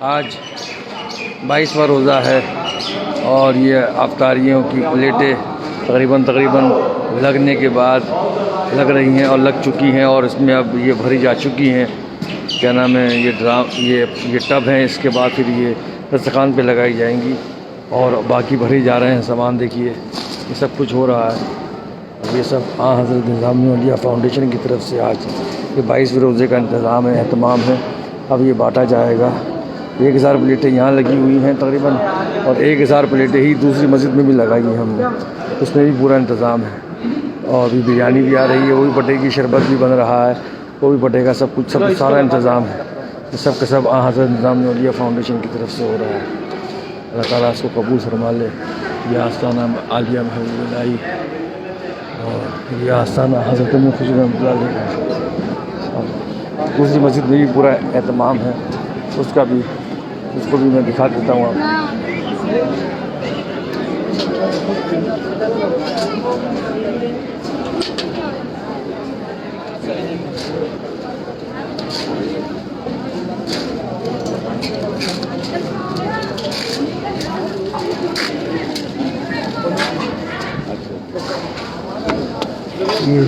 آج 22واں روزہ ہے اور یہ افطاریوں کی پلیٹیں تقریباً لگنے کے بعد لگ رہی ہیں اور لگ چکی ہیں، اور اس میں اب یہ بھری جا چکی ہیں۔ کیا نام ہے، یہ ٹب ہیں، اس کے بعد پھر یہ دسترخوان پہ لگائی جائیں گی اور باقی بھرے جا رہے ہیں سامان۔ دیکھیے یہ سب کچھ ہو رہا ہے۔ اب یہ سب حضرت نظامی اولیاء فاؤنڈیشن کی طرف سے آج یہ 22ویں روزے کا انتظام ہے، اہتمام ہے۔ اب یہ بانٹا جائے گا۔ 1000 پلیٹیں یہاں لگی ہوئی ہیں تقریباً، اور 1000 پلیٹیں ہی دوسری مسجد میں بھی لگائی ہیں ہم نے، اس میں بھی پورا انتظام ہے۔ اور بھی بریانی بھی آ رہی ہے، وہ بھی بٹے گی، شربت بھی بن رہا ہے، وہ بھی بٹے گا، سب کچھ سارا انتظام ہے۔ یہ سب کا سب حضرت نظامی اولیاء فاؤنڈیشن کی طرف سے ہو رہا ہے۔ اللہ تعالیٰ اس کو قبول فرما لے۔ یہ آستانہ عالیہ محبوب الہی اور یہ آستانہ حضرت میں خوشی رحمۃ اللہ علیہ کا، اور دوسری مسجد میں بھی پورا اہتمام ہے، اس کو بھی میں دکھا دیتا ہوں آپ یہ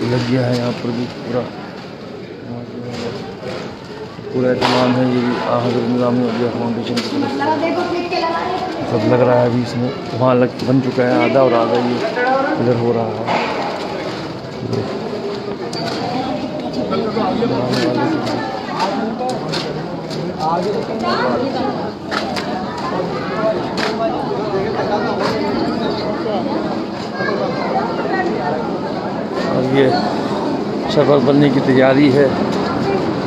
لگ گیا ہے یہاں پر بھی پورا اہتمام ہے۔ یہ بھی حضرت نظامی اولیاء فاؤنڈیشن کی طرف سے سب لگ رہا ہے۔ ابھی اس میں وہاں بن چکا ہے آدھا، اور آدھا یہ ادھر ہو رہا ہے۔ اور یہ شربت بننے کی تیاری ہے۔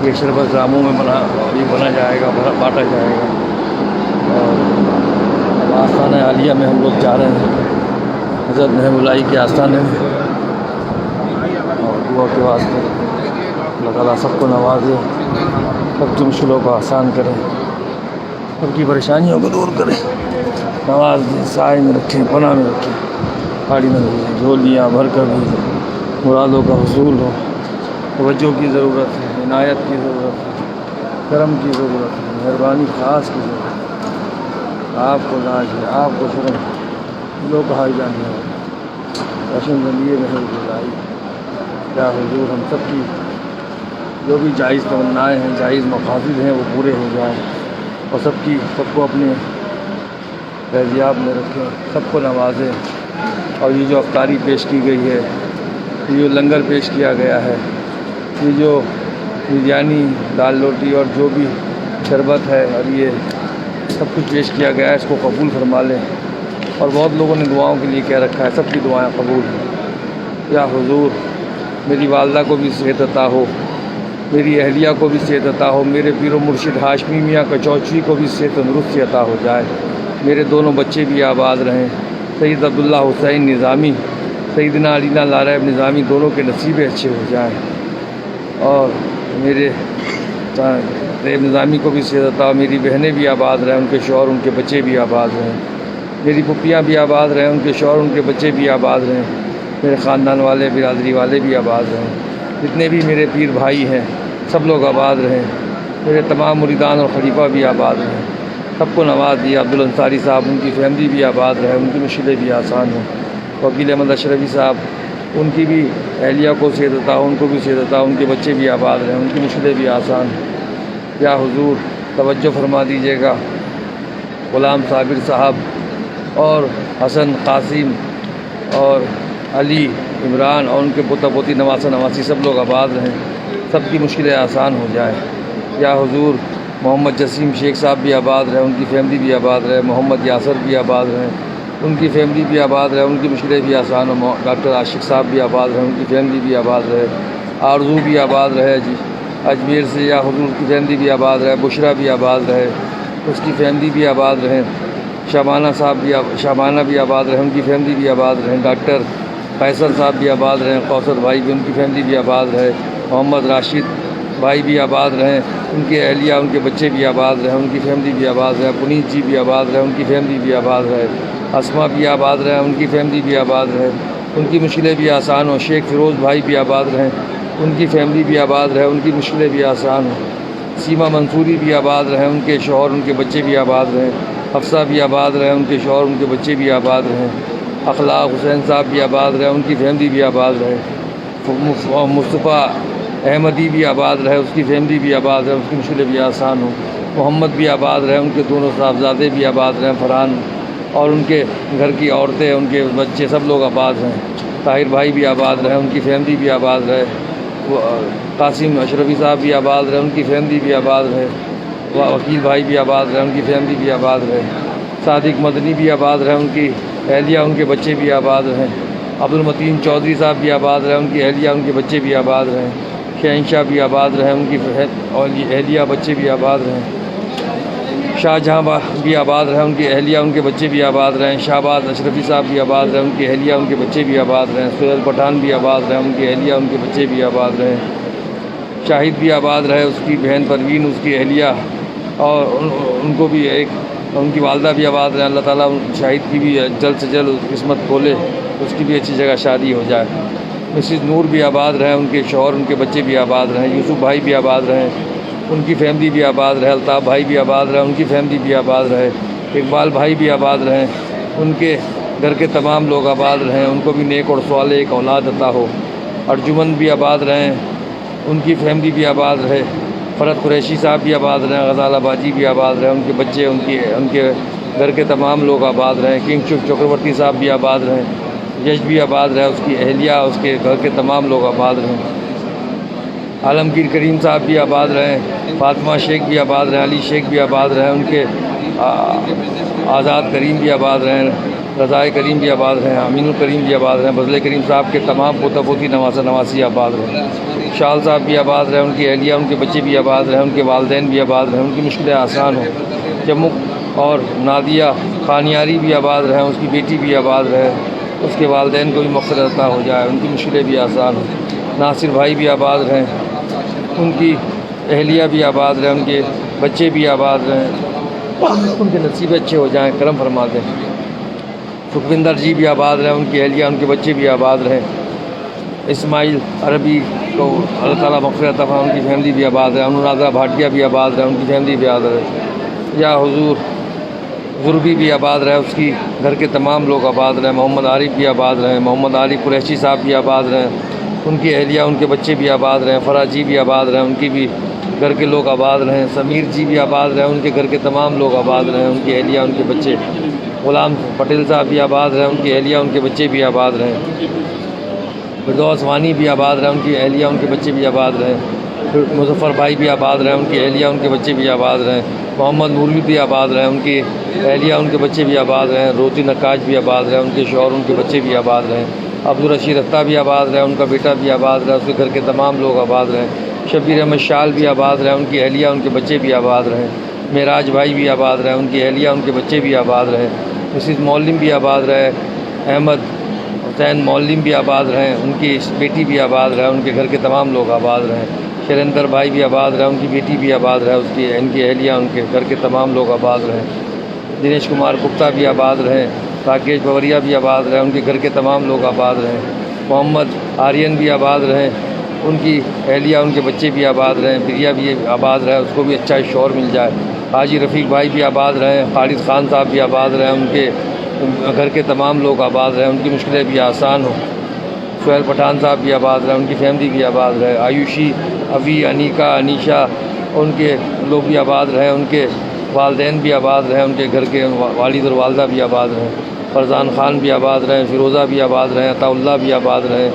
یہ شربت راموں میں بنا جائے گا، بانٹا جائے گا۔ اور آستانہ عالیہ میں ہم لوگ جا رہے ہیں، حضرت محبوب الہی کے آستانے میں، اور دعا کے واسطے اللہ تعالیٰ سب کو نوازے، سب کی مشکلوں کو آسان کرے، سب کی پریشانیوں کو دور کرے، نواز دے، سائے میں رکھیں، پناہ میں رکھیں، پہاڑی میں رکھیں، جھولیاں بھر کر بھی مرادوں کا حصول ہو۔ توجہ کی ضرورت ہے، عنایت کی ضرورت ہے، کرم کی ضرورت ہے، مہربانی خاص کی ضرورت ہے۔ آپ کو لاج ہے، آپ کو شرم لوگ کہا جانے ہے، رشن زندگی محبوب الہی۔ کیا حضور ہم سب کی جو بھی جائز تمنائیں ہیں، جائز مقاصد ہیں، وہ پورے ہو جائیں، اور سب کو اپنے فیضیاب میں رکھیں، سب کو نوازیں۔ اور یہ جو افطاری پیش کی گئی ہے، یہ جو لنگر پیش کیا گیا ہے، یہ جو بریانی، دال روٹی اور جو بھی شربت ہے، اور یہ سب کچھ پیش کیا گیا ہے، اس کو قبول فرما لیں۔ اور بہت لوگوں نے دعاؤں کے لیے کہہ رکھا ہے، سب کی دعائیں قبول ہیں۔ یا حضور میری والدہ کو بھی صحت عطا ہو، میری اہلیہ کو بھی صحت عطا ہو، میرے پیر و مرشد ہاشمی میاں کچوچی کو بھی صحت تندرستی عطا ہو جائے، میرے دونوں بچے بھی آباد رہیں، سید عبداللہ حسین نظامی، سیدنا علینا لارائب نظامی، دونوں کے نصیبیں اچھے ہو جائیں، اور میرے ریب نظامی کو بھی صحت عطا ہو، میری بہنیں بھی آباد رہیں، ان کے شوہر ان کے بچے بھی آباد رہیں، میری پھپھیاں بھی آباد رہیں، ان کے شوہر ان کے بچے بھی آباد رہیں، میرے خاندان والے، برادری والے بھی آباد رہیں، جتنے بھی میرے پیر بھائی ہیں سب لوگ آباد رہیں، میرے تمام مریدان اور خلیفہ بھی آباد رہیں، سب کو نواز دیا۔ عبد الانصاری صاحب، ان کی فیملی بھی آباد رہے، ان کی مشکلیں بھی آسان ہوں۔ وکیل احمد اشرفی صاحب، ان کی بھی اہلیہ کو صحت عطا ہو، ان کو بھی صحت عطا ہو، ان کے بچے بھی آباد رہیں، ان کی مشکلیں بھی آسان ہوں۔ یا حضور توجہ فرما دیجیے گا، غلام صابر صاحب اور حسن، قاسم اور علی، عمران اور ان کے پوتا پوتی، نواسہ نواسی، سب لوگ آباد رہیں، سب کی مشکلیں آسان ہو جائیں۔ یا حضور محمد جسیم شیخ صاحب بھی آباد رہیں، ان کی فیملی بھی آباد رہے، محمد یاسر بھی آباد رہیں، ان کی فیملی بھی آباد رہے، ان کی مشکلیں بھی آسان ہو۔ ڈاکٹر عاشق صاحب بھی آباد رہیں، ان کی فیملی بھی آباد رہے، آرزو بھی آباد رہے جی اجمیر سے، یا حضور کی فیملی بھی آباد رہے، بشرا بھی آباد رہے، اس کی فیملی بھی آباد رہیں، شبانہ بھی آباد رہے، ان کی فیملی بھی آباد رہیں، ڈاکٹر فیصل صاحب بھی آباد رہیں، کوثر بھائی بھی، ان کی فیملی بھی آباد رہے، محمد راشد بھائی بھی آباد رہیں، ان کے اہلیہ، ان کے بچے بھی آباد رہیں، ان کی فیملی بھی آباد رہے، پنیت جی بھی آباد رہے، ان کی فیملی بھی آباد رہے، اسما بھی آباد رہیں، ان کی فیملی بھی آباد رہے، ان کی مشکلیں بھی آسان ہوں۔ شیخ فیروز بھائی بھی آباد رہیں، ان کی فیملی بھی آباد رہے، ان کی مشکلیں بھی آسان ہوں۔ سیما منصوری بھی آباد رہیں، ان کے شوہر ان کے بچے بھی آباد رہیں۔ حفصہ بھی آباد رہیں، ان کے شوہر ان کے بچے بھی آباد رہیں۔ اخلاق حسین صاحب بھی آباد رہیں، ان کی فیملی بھی آباد رہے۔ مصطفیٰ احمدی بھی آباد رہے، اس کی فیملی بھی آباد رہے، اس کی مشکلیں بھی آسان ہوں۔ محمد بھی آباد رہے، ان کے دونوں صاحبزادے بھی آباد رہیں، فرحان اور ان کے گھر کی عورتیں، ان کے بچے سب لوگ آباد ہیں۔ طاہر بھائی بھی آباد رہے، ان کی فیملی بھی آباد رہے۔ قاسم اشرفی صاحب بھی آباد رہے، ان کی فیملی بھی آباد رہے۔ وکیل بھائی بھی آباد رہے، ان کی فیملی بھی آباد رہے۔ صادق مدنی بھی آباد رہے، ان کی اہلیہ ان کے بچے بھی آباد رہیں۔ عبدالمتین چودھری صاہب بھی آباد رہے، ان کی اہلیہ ان کے بچے بھی آباد رہیں۔ شہنشاہ بھی آباد رہیں، ان کی اہلیہ بچے بھی آباد رہیں۔ شاہ جہاں بھی آباد رہے، ان کی اہلیہ ان کے بچے بھی آباد رہیں۔ شہباز اشرفی صاحب بھی آباد رہے، ان کی اہلیہ ان کے بچے بھی آباد رہیں۔ سہیل پٹھان بھی آباد رہے، ان کی اہلیہ ان کے بچے بھی آباد رہیں۔ شاہد بھی آباد رہے، اس کی بہن پروین، اس کی اہلیہ اور ان کو بھی ان کی والدہ بھی آباد رہیں۔ اللہ تعالیٰ شاہد کی بھی جلد سے جلد قسمت کھولے، اس کی بھی اچھی جگہ شادی ہو جائے۔ مسز نور بھی آباد رہیں، ان کے شوہر ان کے بچے بھی آباد رہیں۔ یوسف بھائی بھی آباد رہیں، ان کی فیملی بھی آباد رہے۔ الطاف بھائی بھی آباد رہے، ان کی فیملی بھی آباد رہے۔ اقبال بھائی بھی آباد رہیں، ان کے گھر کے تمام لوگ آباد رہیں، ان کو بھی نیک اور صالح ایک اولاد عطا ہو۔ ارجمن بھی آباد رہیں، ان کی فیملی بھی آباد رہے۔ فرد قریشی صاحب بھی آباد رہیں، غزالہ باجی بھی آباد رہے، ان کے بچے ان کے گھر کے تمام لوگ آباد رہیں۔ کنگ چکرورتی صاحب بھی آباد رہیں، یش بھی آباد رہے، اس کی اہلیہ اس کے گھر کے تمام لوگ آباد رہیں۔ عالمگیر کریم صاحب بھی آباد رہیں، فاطمہ شیخ بھی آباد رہیں، علی شیخ بھی آباد رہیں، ان کے آزاد کریم بھی آباد رہیں، رضائے کریم بھی آباد رہیں، امین الکریم بھی آباد رہیں۔ فضل کریم صاحب کے تمام پوتا پوتی نواسہ نواسی آباد رہیں۔ شال صاحب بھی آباد رہیں، ان کی اہلیہ ان کے بچے بھی آباد رہیں، ان کے والدین بھی آباد رہیں، ان کی مشکلیں آسان ہوں۔ جموں اور نادیہ خانیاری بھی آباد رہیں، اس کی بیٹی بھی آباد رہے، اس کے والدین کو بھی مغفرت عطا ہو جائے، ان کی مشکلیں بھی آسان ہوں۔ ناصر بھائی بھی آباد رہیں، ان کی اہلیہ بھی آباد رہیں، ان کے بچے بھی آباد رہیں، ان کے نصیب اچھے ہو جائیں، کرم فرما دیں۔ سکھوندر جی بھی آباد رہیں، ان کی اہلیہ ان کے بچے بھی آباد رہیں۔ اسماعیل عربی کو اللہ تعالیٰ مغفرت عطا فرمائے، ان کی فیملی بھی آباد ہے۔ انورادا بھاٹیا بھی آباد رہے، ان کی فیملی بھی آباد ہے۔ یا حضور ضربی بھی آباد رہے، اس کی گھر کے تمام لوگ آباد رہے۔ محمد عارف بھی آباد رہے، محمد عارف قریشی صاحب بھی آباد رہے، ان کی اہلیہ ان کے بچے بھی آباد رہیں۔ فرح جی بھی آباد رہیں، ان کی بھی گھر کے لوگ آباد رہیں۔ سمیر جی بھی آباد رہیں، ان کے گھر کے تمام لوگ آباد رہیں، ان کی اہلیہ ان کے بچے۔ غلام پٹیل صاحب بھی آباد رہیں، ان کی اہلیہ ان کے بچے بھی آباد رہیں۔ فردوس وانی بھی آباد رہیں، ان کی اہلیہ ان کے بچے بھی آباد رہیں۔ مظفر بھائی بھی آباد رہیں، ان کی اہلیہ ان کے بچے بھی آباد رہیں۔ محمد نوری بھی آباد رہیں، ان کی اہلیہ ان کے بچے بھی آباد رہیں۔ روتی نقاش بھی آباد رہیں، ان کے شوہر ان کے بچے بھی آباد رہیں۔ عبدالرشید رختہ بھی آباد رہے، ان کا بیٹا بھی آباد رہا، اس کے گھر کے تمام لوگ آباد رہیں۔ شبیر احمد شال بھی آباد رہے، ان کی اہلیہ ان کے بچے بھی آباد رہیں۔ معراج بھائی بھی آباد رہے، ان کی اہلیہ ان کے بچے بھی آباد رہیں۔ مسز مولم بھی آباد رہے، احمد حسین مولم بھی آباد رہیں، ان کی بیٹی بھی آباد رہے، ان کے گھر کے تمام لوگ آباد رہیں۔ شیلندر بھائی بھی آباد رہے، ان کی بیٹی بھی آباد رہے، ان کی اہلیہ ان کے گھر کے تمام لوگ آباد رہیں۔ دنیش کمار گپتا بھی آباد رہے، راکیش بوریا بھی آباد رہے، ان کے گھر کے تمام لوگ آباد رہیں۔ محمد آرین بھی آباد رہیں، ان کی اہلیہ ان کے بچے بھی آباد رہیں۔ بریا بھی آباد رہے، اس کو بھی اچھا شوہر مل جائے۔ حاجی رفیق بھائی بھی آباد رہیں، خالد خان صاحب بھی آباد رہیں، ان کے گھر کے تمام لوگ آباد رہیں، ان کی مشکلیں بھی آسان ہوں۔ سہیل پٹھان صاحب بھی آباد رہے، ان کی فیملی بھی آباد رہے۔ آیوشی، ابھی، انیکا، انیشا، ان کے لوگ بھی آباد رہے، ان کے والدین بھی آباد رہے، ان کے گھر کے والد اور والدہ بھی آباد رہیں۔ فرزان خان بھی آباد رہیں، فیروزہ بھی آباد رہیں، عطا اللہ بھی آباد رہیں،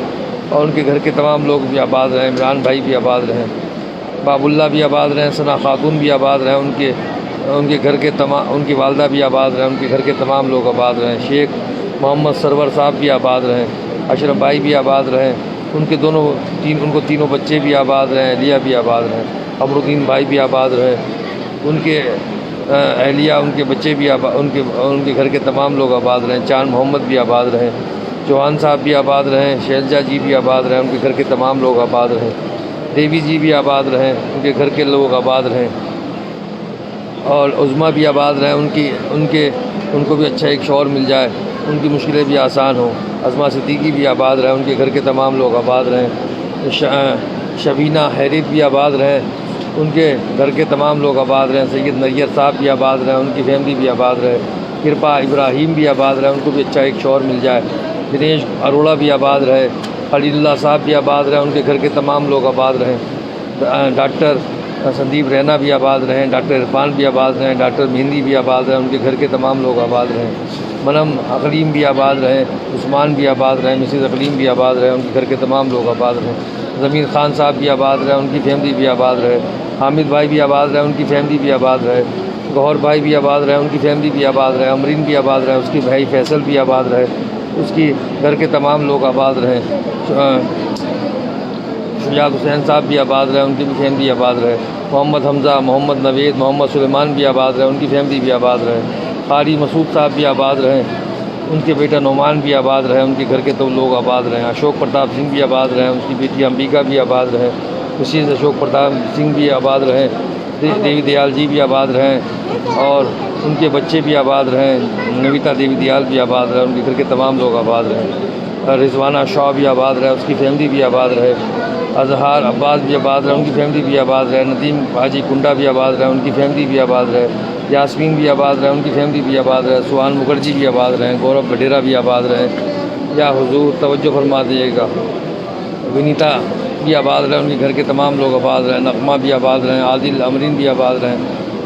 اور ان کے گھر کے تمام لوگ بھی آباد رہیں۔ عمران بھائی بھی آباد رہیں، باب اللہ بھی آباد رہیں، ثنا خاتون بھی آباد رہیں، ان کے گھر کے ان کی والدہ بھی آباد رہیں، ان کے گھر کے تمام لوگ آباد رہیں۔ شیخ محمد سرور صاحب بھی آباد رہیں، اشرف بھائی بھی آباد رہیں، ان کو تینوں بچے بھی آباد رہیں، اہلیہ بھی آباد رہیں۔ امرالدین بھائی بھی آباد رہیں، ان کے اہلیہ ان کے بچے بھی ان کے گھر کے تمام لوگ آباد رہیں۔ چاند محمد بھی آباد رہیں، چوہان صاحب بھی آباد رہیں، شیلجا جی بھی آباد رہیں، ان کے گھر کے تمام لوگ آباد رہیں۔ دیوی جی بھی آباد رہیں، ان کے گھر کے لوگ آباد رہیں، اور عظمیٰ بھی آباد رہیں، ان کو بھی اچھا ایک شوہر مل جائے، ان کی مشکلیں بھی آسان ہوں۔ عظمیٰ صدیقی بھی آباد رہیں، ان کے گھر کے تمام لوگ آباد رہیں۔ شبینہ حیرت بھی آباد رہیں، ان کے گھر کے تمام لوگ آباد رہیں. سید نیر صاحب بھی آباد رہیں, ان کی فیملی بھی آباد رہے. کرپا ابراہیم بھی آباد رہے, ان کو بھی اچھا ایک شوہر مل جائے. دنیش اروڑا بھی آباد رہے. خلیل اللہ صاحب بھی آباد رہے, ان کے گھر کے تمام لوگ آباد رہیں. ڈاکٹر سندیپ رینا بھی آباد رہیں. ڈاکٹر عرفان بھی آباد رہیں. ڈاکٹر مہندی بھی آباد رہیں, ان کے گھر کے تمام لوگ آباد رہیں. منم اقلیم بھی آباد رہیں. عثمان بھی آباد رہیں. مسز اقلیم بھی آباد رہیں, ان کے گھر کے تمام لوگ آباد رہیں. ضمیر خان صاحب بھی آباد رہیں, ان کی فیملی بھی آباد رہے. حامد بھائی بھی آباد رہے, ان کی فیملی بھی آباد رہے. گوہر بھائی بھی آباد رہے, ان کی فیملی بھی آباد رہے. امرین بھی آباد رہے, اس کے بھائی فیصل بھی آباد رہے, اس کی گھر کے تمام لوگ آباد رہیں. شجاعت حسین صاحب بھی آباد رہے, ان کی بھی فیملی آباد رہے. محمد حمزہ, محمد نوید, محمد سلیمان بھی آباد رہے, ان کی فیملی بھی آباد رہے. قاری مسعود صاحب بھی آباد رہے, ان کے بیٹا نعمان بھی آباد رہے, ان کے گھر کے تو لوگ آباد رہے. اشوک پرتاپ سنگھ بھی آباد رہے, ان کی بیٹی امبیکا بھی آباد رہے. مسز اشوک پرتاپ سنگھ بھی آباد رہے. دیوی دیال جی بھی آباد رہیں, اور ان کے بچے بھی آباد رہیں. نویتا دیوی دیال بھی آباد رہے, ان کے گھر کے تمام لوگ آباد رہیں. رضوانہ شاہ بھی آباد رہے, اس کی فیملی بھی آباد رہے. اظہار عباس بھی آباد رہے, ان کی فیملی بھی آباد رہے. ندیم حاجی کنڈا بھی آباد رہے, ان کی فیملی بھی آباد رہے. یاسمین بھی آباد رہے, ان کی فیملی بھی آباد رہے. سوہان مکھرجی بھی آباد رہیں. گورو بڈیرا بھی آباد رہیں. یا حضور توجہ فرما دیجیے گا. ونیتا بھی آباد رہے, ان کے گھر کے تمام لوگ آباد رہیں. نغمہ بھی آباد رہیں. عادل امرین بھی آباد رہیں,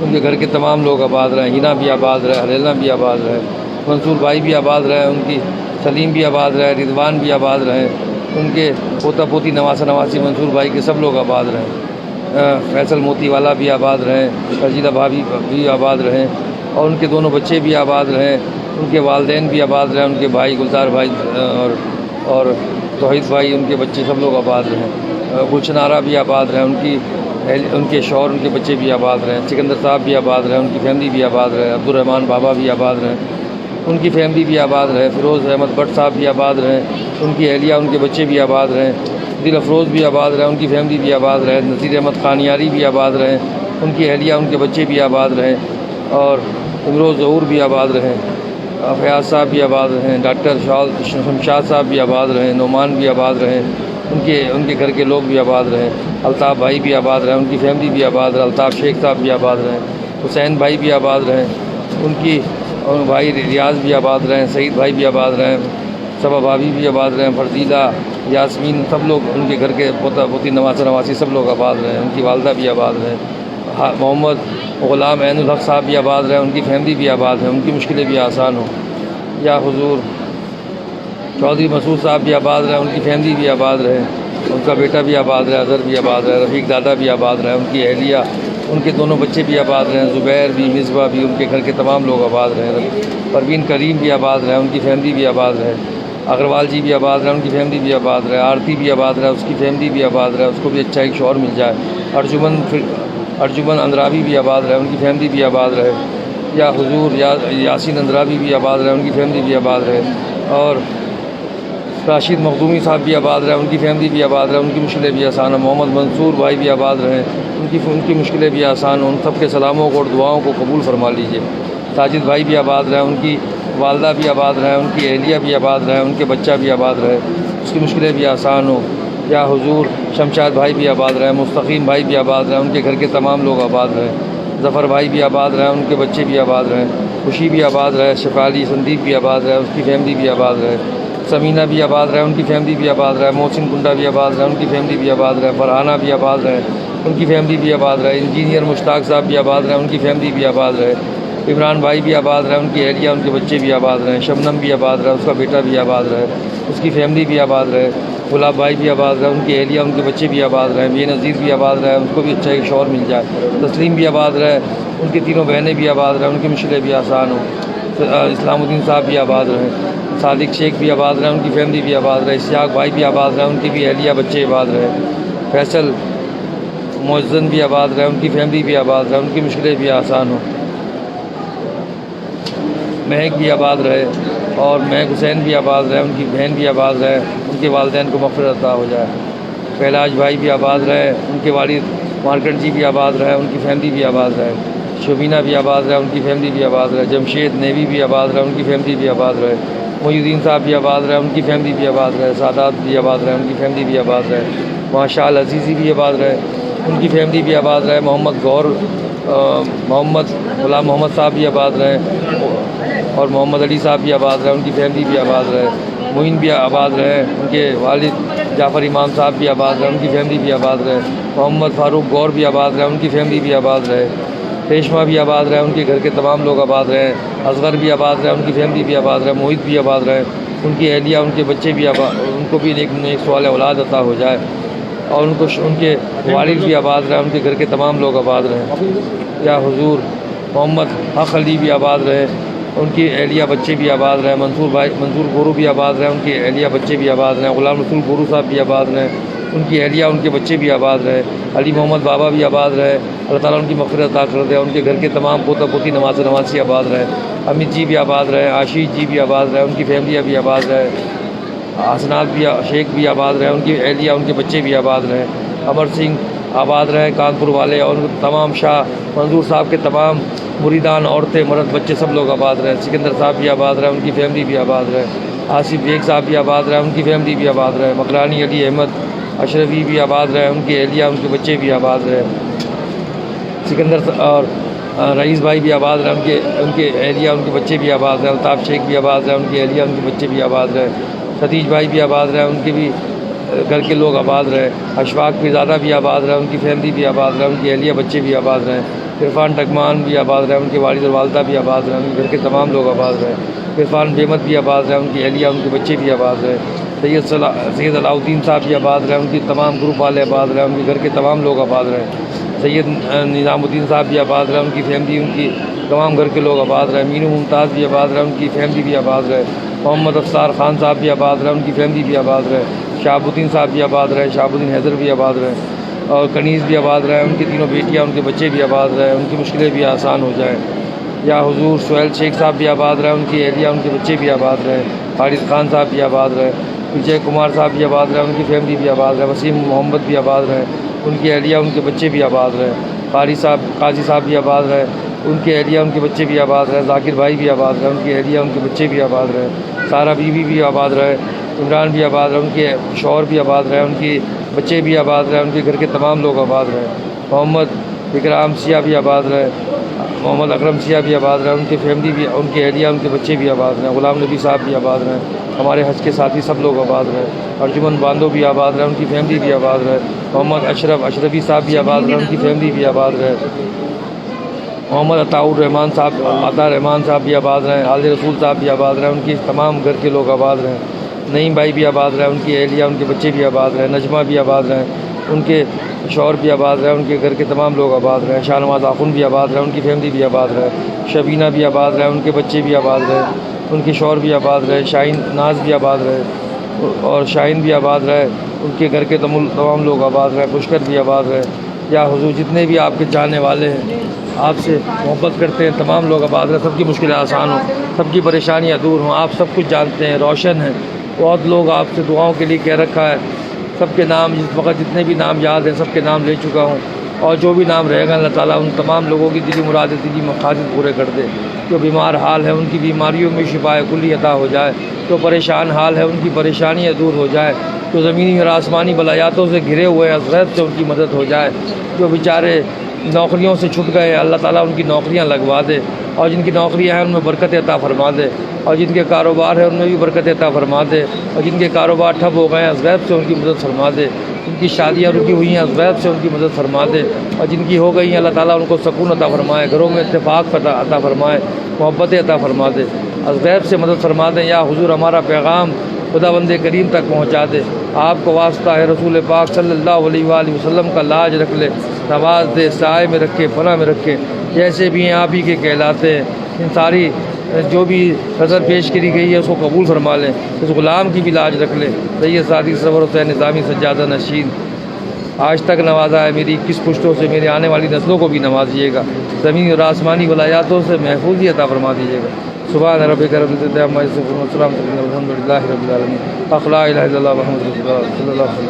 ان کے گھر کے تمام لوگ آباد رہیں. ہینا بھی آباد رہے. حلیلہ بھی آباد رہے. منصور بھائی بھی آباد رہے, ان کی سلیم بھی آباد رہے. رضوان بھی آباد رہے, ان کے پوتا پوتی نواسہ نواسی منصور بھائی کے سب لوگ آباد رہیں. فیصل موتی والا بھی آباد رہیں. رجیدہ بھابھی بھی آباد رہیں, اور ان کے دونوں بچے بھی آباد رہیں. ان کے والدین بھی آباد رہیں. ان کے بھائی گلزار بھائی اور توحید بھائی, ان کے بچے سب لوگ آباد رہیں. گلشن آرا بھی آباد رہیں, ان کے شوہر, ان کے بچے بھی آباد رہیں. سکندر صاحب بھی آباد رہیں, ان کی فیملی بھی آباد رہے. عبدالرحمان بابا بھی آباد رہیں, ان کی فیملی بھی آباد رہے. فیروز احمد بٹ صاحب بھی آباد رہیں, ان کی اہلیہ, ان کے بچے بھی آباد رہیں. دل افروز بھی آباد رہے, ان کی فیملی بھی آباد رہے. نذیر احمد خانیاری بھی آباد رہیں, ان کی اہلیہ, ان کے بچے بھی آباد رہیں. اور امروز ظہور بھی آباد رہیں. فیاض صاحب بھی آباد رہیں. ڈاکٹر شمشاد صاحب بھی آباد رہیں. نعمان بھی آباد رہیں, ان کے گھر کے لوگ بھی آباد رہیں. الطاف بھائی بھی آباد رہیں, ان کی فیملی بھی آباد رہے. الطاف شیخ صاحب بھی آباد رہیں. حسین بھائی بھی آباد رہیں, ان کی بھائی ریاض بھی آباد رہیں. سعید بھائی بھی آباد رہیں. صبا بھابھی بھی آباد رہیں. فرزیدہ, یاسمین, سب لوگ, ان کے گھر کے پوتا پوتی نواسہ نواسی سب لوگ آباد رہیں. ان کی والدہ بھی آباد رہیں. محمد غلام عین الحق صاحب بھی آباد رہیں, ان کی فیملی بھی آباد ہے, ان کی مشکلیں بھی آسان ہوں. یا حضور چودھری مسعود صاحب بھی آباد رہے, ان کی فیملی بھی آباد رہے. ان کا بیٹا بھی آباد رہے. اظہر بھی آباد رہے. رفیق دادا بھی آباد رہے, ان کی اہلیہ, ان کے دونوں بچے بھی آباد رہے. زبیر بھی, مصباح بھی, ان کے گھر کے تمام لوگ آباد رہے. پروین کریم بھی آباد رہے, ان کی فیملی بھی آباد رہے. اگروال جی بھی آباد رہے, ان کی فیملی بھی آباد رہے. آرتی بھی آباد رہے, اس کی فیملی بھی آباد رہے, اس کو بھی اچھا ایک شوہر مل جائے. ارجمن اندرابی بھی آباد رہے, ان کی فیملی بھی آباد رہے. یا حضور یاسین اندرابی بھی آباد رہے, ان کی فیملی بھی آباد رہے. اور راشد مخدومی صاحب بھی آباد رہے, ان کی فیملی بھی آباد رہے, ان کی مشکلیں بھی آسان ہیں. محمد منصور بھائی بھی آباد رہے, ان کی مشکلیں بھی آسان ہوں. ان سب کے سلاموں کو اور دعاؤں کو قبول فرما لیجیے. ساجد بھائی بھی آباد رہے, ان کی والدہ بھی آباد رہے, ان کی اہلیہ بھی آباد رہے, ان کے بچہ بھی آباد رہے, اس کی مشکلیں بھی آسان ہوں. یا حضور شمشاد بھائی بھی آباد رہے. مستقیم بھائی بھی آباد رہے, ان کے گھر کے تمام لوگ آباد رہے. ظفر بھائی بھی آباد رہے, ان کے بچے بھی آباد رہے. خوشی بھی آباد رہے. شفالی سندیپ بھی آباد رہے, اس کی فیملی بھی آباد رہے. سمینہ بھی آباد رہے, ان کی فیملی بھی آباد رہے. محسن کنڈا بھی آباد رہے, ان کی فیملی بھی آباد رہے. فرحانہ بھی آباد رہے, ان کی فیملی بھی آباد رہے. انجینئر مشتاق صاحب بھی آباد رہے, ان کی فیملی بھی آباد رہے. عمران بھائی بھی آباد رہے, ان کی اہلیہ, ان کے بچے بھی آباد رہے. شبنم بھی آباد رہے, اس کا بیٹا بھی آباد رہے, اس کی فیملی بھی آباد رہے. گلاب بھائی بھی آباد رہے, ان کی اہلیہ, ان کے بچے بھی آباد رہے. بے نظیر بھی آباد رہے, ان کو بھی اچھا ایک شوہر مل جائے. تسلیم بھی آباد رہے, ان کی تینوں بہنیں بھی آباد رہے, ان کی مشکلیں بھی آسان ہوں. اسلام الدین صاحب بھی آباد رہے. صادق شیخ بھی آباد رہے, ان کی فیملی بھی آباد رہے. اشتیاق بھائی بھی آباد رہے, ان کی بھی اہلیہ, بچے آباد رہے. فیصل معزن بھی آباد رہے, ان کی فیملی بھی آباد رہے, ان کی مشکلیں بھی آسان ہوں. مہک بھی آباد رہے, اور مہک حسین بھی آباد رہے, ان کی بہن بھی آباد رہے, ان کے والدین کو مغفرت عطا ہو جائے. کیلاش بھائی بھی آباد رہے, ان کے والد مارکٹ جی بھی آباد رہے, ان کی فیملی بھی آباد رہے. شبینہ بھی آباد رہے, ان کی فیملی بھی آباد رہے. جمشید نیوی بھی آباد رہے, ان کی فیملی بھی آباد رہے. محی الدین صاحب بھی آباد رہے, ان کی فیملی بھی آباد رہے. سادات بھی آباد رہے, ان کی فیملی بھی آباد رہے. ماشاء اللہ عزیزی بھی آباد رہے, ان کی فیملی بھی آباد رہے، محمد غلام محمد صاحب بھی آباد رہے، اور محمد علی صاحب بھی آباد رہے، ان کی فیملی بھی آباد رہے، معین بھی آباد رہے، ان کے والد جعفر امام صاحب بھی آباد رہے، ان کی فیملی بھی آباد رہے، محمد فاروق گور بھی آباد رہے، ان کی فیملی بھی آباد رہے، ریشمہ بھی آباد رہے، ان کے گھر کے تمام لوگ آباد رہے، اصغر بھی آباد رہے، ان کی فیملی بھی آباد رہے، محیط بھی آباد رہے، ان کی اہلیہ ان کے بچے بھی ان کو بھی ایک سوال اولاد عطا ہو جائے، اور ان کے والد بھی آباد رہے، ان کے گھر کے تمام لوگ آباد رہے۔ یا حضور محمد حق علی بھی آباد رہے، ان کی اہلیہ بچے بھی آباد رہے، منصور گورو بھی آباد رہے، ان کی اہلیہ بچے بھی آباد رہے، غلام رسول گورو صاحب بھی آباد رہے، ان کی اہلیہ ان کے بچے بھی آباد رہے، علی محمد بابا بھی آباد رہے، اللہ تعالیٰ ان کی مغفرت عطا کر دے، ان کے گھر کے تمام پوتا پوتی نواسی آباد رہے، امت جی بھی آباد رہے، آشیش جی بھی آباد رہے، ان کی فیملیاں بھی آباد رہے، حسنات بھی شیخ بھی آباد رہے، ان کی اہلیہ ان کے بچے بھی آباد رہے، امر سنگھ آباد رہے کانپور والے، اور تمام شاہ منظور صاحب کے تمام مریدان، عورتیں مرد بچے سب لوگ آباد رہے، سکندر صاحب بھی آباد رہے، ان کی فیملی بھی آباد رہے، آصف بیگ صاحب بھی آباد رہے، ان کی فیملی بھی آباد رہے، مکرانی علی احمد اشرفی بھی آباد رہے، ان کی اہلیہ ان کے بچے بھی آباد رہے، سکندر اور رئیس بھائی بھی آباد رہے، ان کے اہلیہ ان کے بچے بھی آباد رہے، الطاف شیخ بھی آباد رہے، ان کی اہلیہ ان کے بچے بھی آباد رہے، ستیش بھائی بھی آباد رہے، ان کے بھی گھر کے لوگ آباد رہے، اشفاق پیرزادہ بھی آباد رہے، ان کی فیملی بھی آباد رہے، ان کی اہلیہ بچے بھی آباد رہے، عرفان ٹکمان بھی آباد رہے، ان کے والد اور والدہ بھی آباد رہے، ان کے گھر کے تمام لوگ آباد رہے، عرفان بےمت بھی آباد رہے، ان کی اہلیہ ان کے بچے بھی آباد رہے، سید علاء الدین صاحب بھی آباد رہے، ان کی تمام گروپ والے آباد رہے، ان کے گھر کے تمام لوگ آباد رہے، سید نظام الدین صاحب بھی آباد رہے، ان کی فیملی ان کی تمام گھر کے لوگ آباد رہے، مینو ممتاز بھی آباد رہے، ان کی فیملی بھی آباد رہے، محمد افسار خان صاحب بھی آباد رہے، ان کی فیملی بھی آباد رہے، شہاب الدین صاحب بھی آباد رہے، شہاب الدین حیدر بھی آباد رہے، اور کنیز بھی آباد رہے، ان کی تینوں بیٹیاں ان کے بچے بھی آباد رہے، ان کی مشکلیں بھی آسان ہو جائیں۔ یا حضور سہیل شیخ صاحب بھی آباد رہے، ان کی اہلیہ ان کے بچے بھی آباد رہے، خالد خان صاحب بھی آباد رہے، وجے کمار صاحب بھی آباد رہے، ان کی فیملی بھی آباد رہے، وسیم محمد بھی آباد رہے، ان کی اہلیہ ان کے بچے بھی آباد رہے، قاضی صاحب بھی آباد رہے، ان کی اہلیہ ان کے بچے بھی آباد رہے، ذاکر بھائی بھی آباد رہے، ان کی اہلیہ ان کے بچے بھی آباد رہے، سارا بیوی بھی آباد رہے، عمران بھی آباد رہے، ان کے شوہر بھی آباد رہے، ان کے بچے بھی آباد رہے، ان کے گھر کے تمام لوگ آباد رہے، محمد اکرام سیاہ بھی آباد رہے، محمد اکرم سیاہ بھی آباد رہے، ان کی فیملی بھی، ان کی اہلیہ ان کے بچے بھی آباد رہے، غلام نبی صاحب بھی آباد رہے، ہمارے حج کے ساتھی سب لوگ آباد رہے، ارجمن باندو بھی آباد رہے، ان کی فیملی بھی آباد رہے، محمد اشرفی صاحب بھی آباد رہے، ان کی فیملی بھی آباد رہے، محمد عطاء الرحمان صاحب بھی آباد رہے، عالیہ رسول صاحب بھی آباد رہے، ان کی تمام گھر کے لوگ آباد رہے، نعیم بھائی بھی آباد رہے، ان کی اہلیہ ان کے بچے بھی آباد رہے، نجمہ بھی آباد رہے، ان کے شوہر بھی آباد رہے، ان کے گھر کے تمام لوگ آباد رہے، شاہ نواز آخن بھی آباد رہے، ان کی فیملی بھی آباد رہے، شبینہ بھی آباد رہے، ان کے بچے بھی آباد رہے، ان کے شوہر بھی آباد رہے، شاہین ناز بھی آباد رہے، اور شاہین بھی آباد رہے، ان کے گھر کے تمام لوگ آباد رہے، پشکر بھی آباد رہے۔ یا حضور جتنے بھی آپ کے چاہنے والے ہیں، آپ سے محبت کرتے ہیں، تمام لوگ آباد رہے، سب کی مشکلیں آسان ہوں، سب کی پریشانیاں دور ہوں، آپ سب کچھ جانتے ہیں، روشن ہیں، بہت لوگ آپ سے دعاؤں کے لیے کہہ رکھا ہے، سب کے نام اس وقت جتنے بھی نام یاد ہیں سب کے نام لے چکا ہوں، اور جو بھی نام رہے گا اللہ تعالیٰ ان تمام لوگوں کی دلی مراد دلی مقاصد پورے کر دے، جو بیمار حال ہے ان کی بیماریوں میں شفا کلی عطا ہو جائے، جو پریشان حال ہے ان کی پریشانیاں دور ہو جائے، جو زمینی اور آسمانی بلایاتوں سے گھرے ہوئے غیب سے ان کی مدد ہو جائے، جو بیچارے نوکریوں سے چھٹ گئے اللہ تعالیٰ ان کی نوکریاں لگوا دے، اور جن کی نوکریاں ہیں ان میں برکت عطا فرما دے، اور جن کے کاروبار ہیں ان میں بھی برکت عطا فرما دے، اور جن کے کاروبار ٹھپ ہو گئے ہیں غیب سے ان کی مدد فرما دے، جن کی شادیاں رکی ہوئی ہیں غیب سے ان کی مدد فرما دے، اور جن کی ہو گئی ہیں اللہ تعالیٰ ان کو سکون عطا فرمائے، گھروں میں اتفاق عطا فرمائے، محبت عطا فرما دے، غیب سے مدد فرما دیں۔ یا حضور ہمارا پیغام خدا بند کریم تک پہنچا دے، آپ کو واسطہ ہے رسول پاک صلی اللہ علیہ وآلہ وسلم کا لاج رکھ لے، نواز دے، سائے میں رکھے، پناہ میں رکھے، جیسے بھی ہیں آپ ہی کے کہلاتے ہیں، ان ساری جو بھی نظر پیش کری گئی ہے اس کو قبول فرما لیں، اس غلام کی بھی لاج رکھ لیں۔ سید سعدی سرور حسین نظامی سجادہ نشین آج تک نوازا ہے، میری 21 پشتوں سے میرے آنے والی نسلوں کو بھی نوازیے گا، زمین اور آسمانی ولایاتوں سے محفوظ ہی عطا فرما دیجیے گا۔ سبحان ربک رب العزت عما یصفون وسلام علی المرسلین والحمد للہ رب العالمین۔ لا الہ الا اللہ محمد رسول اللہ صلی اللہ علیہ وسلم۔